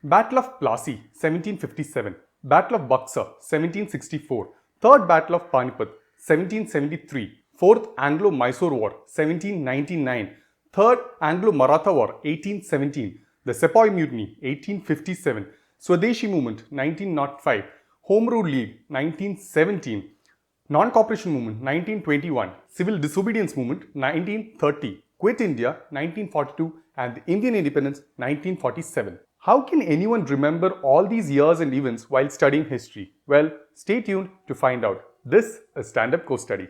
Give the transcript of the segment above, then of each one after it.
Battle of Plassey, 1757. Battle of Buxar, 1764. Third Battle of Panipat, 1773. Fourth Anglo-Mysore War, 1799. Third Anglo-Maratha War, 1817. The Sepoy Mutiny, 1857. Swadeshi Movement, 1905. Home Rule League, 1917. Non-Cooperation Movement, 1921. Civil Disobedience Movement, 1930. Quit India, 1942. And the Indian Independence, 1947. How can anyone remember all these years and events while studying history? Well, stay tuned to find out. This is Stand-Up Co-Study.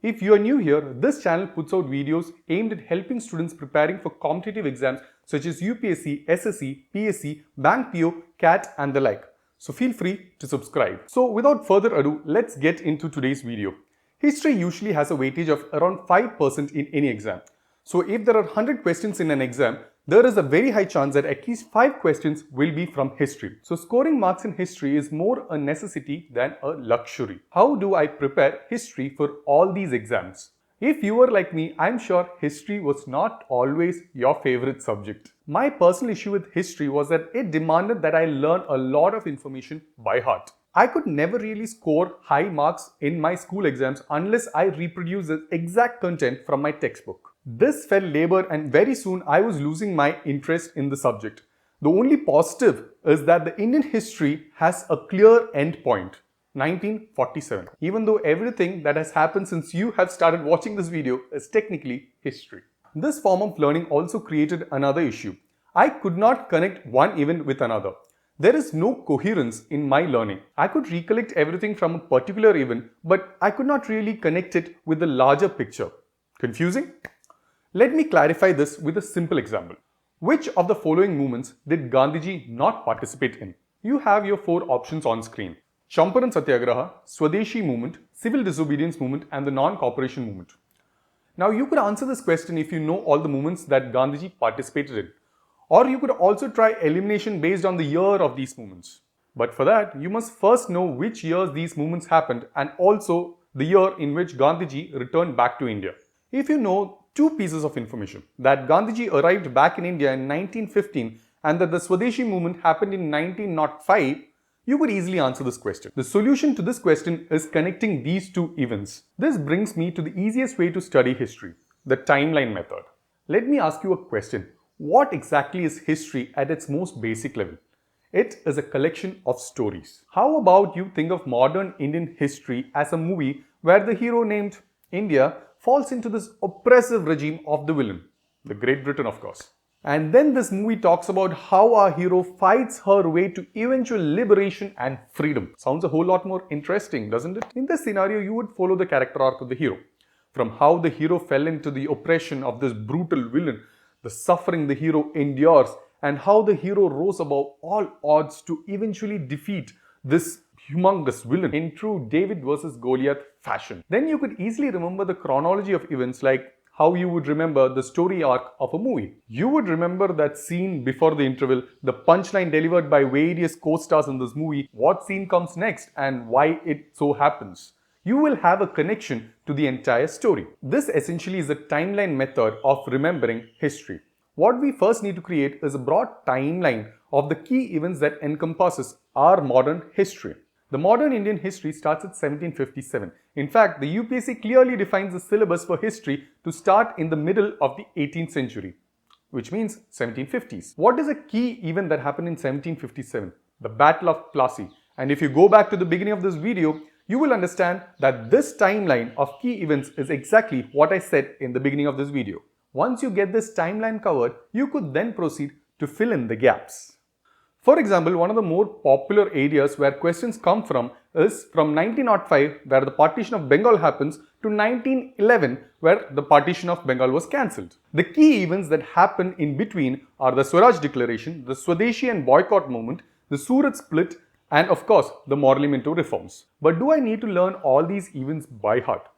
If you are new here, this channel puts out videos aimed at helping students preparing for competitive exams such as UPSC, SSC, PSC, Bank PO, CAT and the like. So feel free to subscribe. So without further ado, let's get into today's video. History usually has a weightage of around 5% in any exam. So if there are 100 questions in an exam, there is a very high chance that at least 5 questions will be from history. So scoring marks in history is more a necessity than a luxury. How do I prepare history for all these exams? If you were like me, I'm sure history was not always your favorite subject. My personal issue with history was that it demanded that I learn a lot of information by heart. I could never really score high marks in my school exams unless I reproduced the exact content from my textbook. This felt labor and very soon I was losing my interest in the subject. The only positive is that the Indian history has a clear end point, 1947. Even though everything that has happened since you have started watching this video is technically history. This form of learning also created another issue. I could not connect one event with another. There is no coherence in my learning. I could recollect everything from a particular event, but I could not really connect it with the larger picture. Confusing? Let me clarify this with a simple example. Which of the following movements did Gandhiji not participate in? You have your 4 options on screen. Champaran Satyagraha, Swadeshi Movement, Civil Disobedience Movement and the Non-Cooperation Movement. Now you could answer this question if you know all the movements that Gandhiji participated in. Or you could also try elimination based on the year of these movements. But for that, you must first know which years these movements happened and also the year in which Gandhiji returned back to India. If you know 2 pieces of information, that Gandhiji arrived back in India in 1915 and that the Swadeshi movement happened in 1905, you could easily answer this question. The solution to this question is connecting these 2 events. This brings me to the easiest way to study history, the timeline method. Let me ask you a question. What exactly is history at its most basic level? It is a collection of stories. How about you think of modern Indian history as a movie where the hero named India falls into this oppressive regime of the villain, the Great Britain of course. And then this movie talks about how our hero fights her way to eventual liberation and freedom. Sounds a whole lot more interesting, doesn't it? In this scenario, you would follow the character arc of the hero. From how the hero fell into the oppression of this brutal villain, the suffering the hero endures, and how the hero rose above all odds to eventually defeat this humongous villain in true David versus Goliath fashion. Then you could easily remember the chronology of events like how you would remember the story arc of a movie. You would remember that scene before the interval, the punchline delivered by various co-stars in this movie, what scene comes next and why it so happens. You will have a connection to the entire story. This essentially is the timeline method of remembering history. What we first need to create is a broad timeline of the key events that encompasses our modern history. The modern Indian history starts at 1757. In fact, the UPSC clearly defines the syllabus for history to start in the middle of the 18th century, which means 1750s. What is a key event that happened in 1757? The Battle of Plassey. And if you go back to the beginning of this video, you will understand that this timeline of key events is exactly what I said in the beginning of this video. Once you get this timeline covered, you could then proceed to fill in the gaps. For example, one of the more popular areas where questions come from is from 1905, where the partition of Bengal happens, to 1911, where the partition of Bengal was cancelled. The key events that happen in between are the Swaraj Declaration, the Swadeshi and Boycott movement, the Surat split, and of course, the Morley-Minto reforms. But do I need to learn all these events by heart?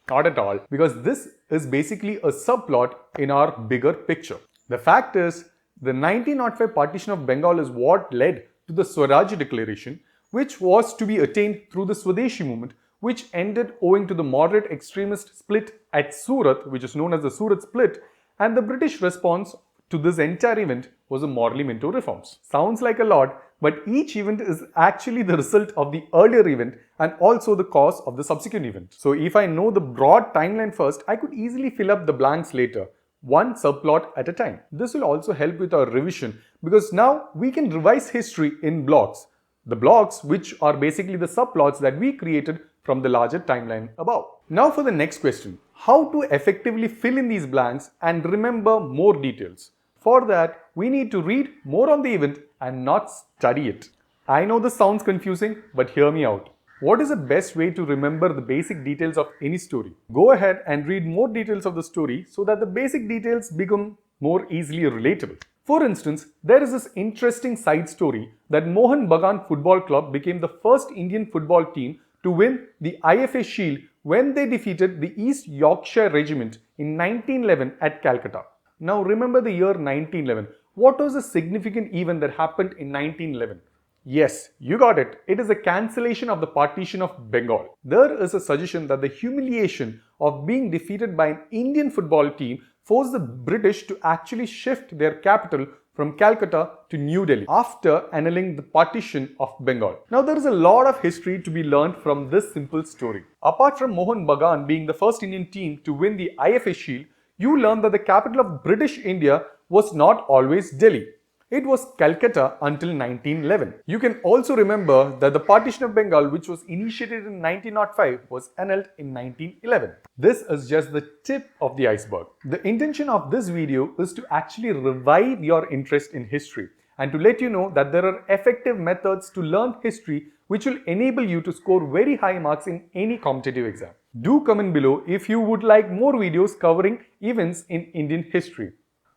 Not at all, because this is basically a subplot in our bigger picture. The fact is, the 1905 partition of Bengal is what led to the Swaraj Declaration, which was to be attained through the Swadeshi movement, which ended owing to the moderate extremist split at Surat, which is known as the Surat split, and the British response to this entire event was the Morley Minto reforms. Sounds like a lot, but each event is actually the result of the earlier event and also the cause of the subsequent event. So if I know the broad timeline first, I could easily fill up the blanks later, one subplot at a time. This will also help with our revision because now we can revise history in blocks. The blocks which are basically the subplots that we created from the larger timeline above. Now for the next question, how to effectively fill in these blanks and remember more details. For that, we need to read more on the event and not study it. I know this sounds confusing, but hear me out. What is the best way to remember the basic details of any story? Go ahead and read more details of the story so that the basic details become more easily relatable. For instance, there is this interesting side story that Mohun Bagan Football Club became the first Indian football team to win the IFA Shield when they defeated the East Yorkshire Regiment in 1911 at Calcutta. Now remember the year 1911. What was the significant event that happened in 1911? Yes, you got it. It is the cancellation of the partition of Bengal. There is a suggestion that the humiliation of being defeated by an Indian football team forced the British to actually shift their capital from Calcutta to New Delhi after annulling the partition of Bengal. Now there is a lot of history to be learned from this simple story. Apart from Mohun Bagan being the first Indian team to win the IFA Shield, you learn that the capital of British India was not always Delhi. It was Calcutta until 1911. You can also remember that the partition of Bengal, which was initiated in 1905, was annulled in 1911. This is just the tip of the iceberg. The intention of this video is to actually revive your interest in history and to let you know that there are effective methods to learn history which will enable you to score very high marks in any competitive exam. Do comment below if you would like more videos covering events in Indian history.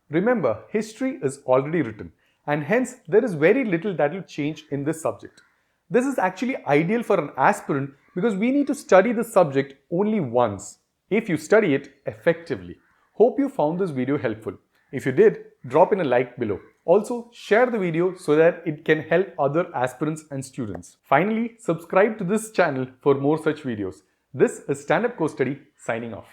Remember, history is already written and hence there is very little that will change in this subject. This is actually ideal for an aspirant because we need to study this subject only once if you study it effectively. Hope you found this video helpful. If you did, drop in a like below. Also, share the video so that it can help other aspirants and students. Finally, subscribe to this channel for more such videos. This is Stand Up Course Study signing off.